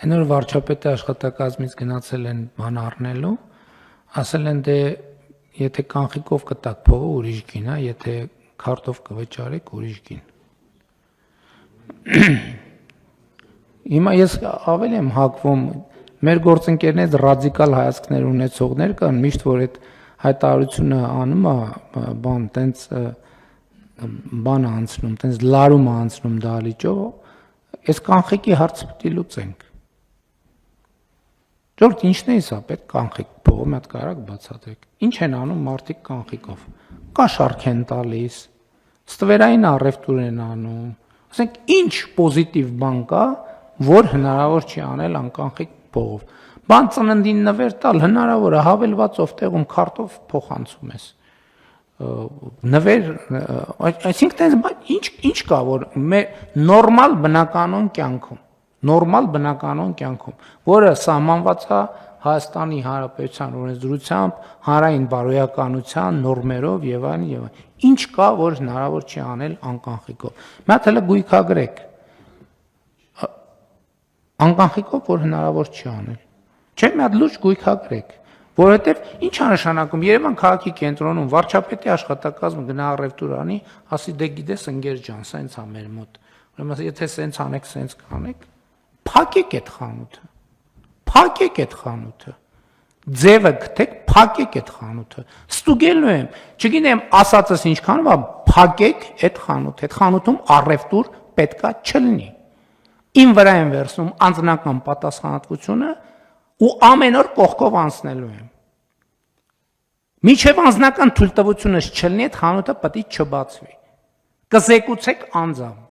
Այն որ վարչապետի աշխատակազմից գնացել են բան առնելու, ասել են դե եթե կանխիկով կտակ փողը ուրիշ գին, հա, եթե քարտով կվճարեք ուրիշ գին։ Հիմա ես ավելի եմ հակվում, մեր գործընկերներից ռադիկալ հայացքներ ունեցողներ կան, միշտ որ այդ հայտարարությունը անում է, բան տենց բան անցնում, տենց լարում անցնում դալիճով, այս կանխիկի հարցը պետք է լուծենք։ Ժողովուրդ ինչն է սա, պետք կանխիկ փողը մի հատ կարակ բացատրեք։ Ինչ են անում մարդիկ կանխիկով։ Կա շարք են տալիս, ստվերային առևտուր են անում։ Ասենք ինչ պոզիտիվ բան կա, որ հնարավոր չի անել անկանխիկ փողով։ Բան ծննդին նվեր տալ հնարավոր է, հավելվածով տեղում քարտով փոխանցում ես։ Նվեր, այսինքն ինչ կա, որ նորմալ բնականոն կյանքում, որը սահմանված է Հայաստանի Հանրապետության օրենսդրությամբ, հանրային բարոյականության նորմերով եւ այլն եւ այլն։ Ինչ կա, որ հնարավոր չի անել անկանխիկով։ Մի հատ հələ գույքագրեք։ Անկանխիկով որ հնարավոր չի անել։ Չէ՞ մի հատ լուրջ գույքագրեք, որովհետեւ ինչ է նշանակում Երևան քաղաքի կենտրոնում վարչապետի աշխատակազմը գնա առևտուր անի, ասի դե գիտես ընկեր ջան, սենց է մեր մոտ։ Ուրեմն եթե սենց անեք, սենց կանեք, փակեք այդ խանութը։ Փակեք այդ խանութը։ Ձևը գտեք, փակեք այդ խանութը։ Ստուգելու եմ, չգիտեմ, ասածս ինչքանով է, փակեք այդ խանութը։ Այդ խանութում առևտուր պետքա չլինի։ Իմ վրա եմ վերցնում անձնական պատասխանատվությունը ու ամեն օր կողքով անցնելու եմ։ Միջև անձնական թույլտվությունս չլինի, այդ խանութը պետք է չբացվի։ Կզեկուցեք անձամբ։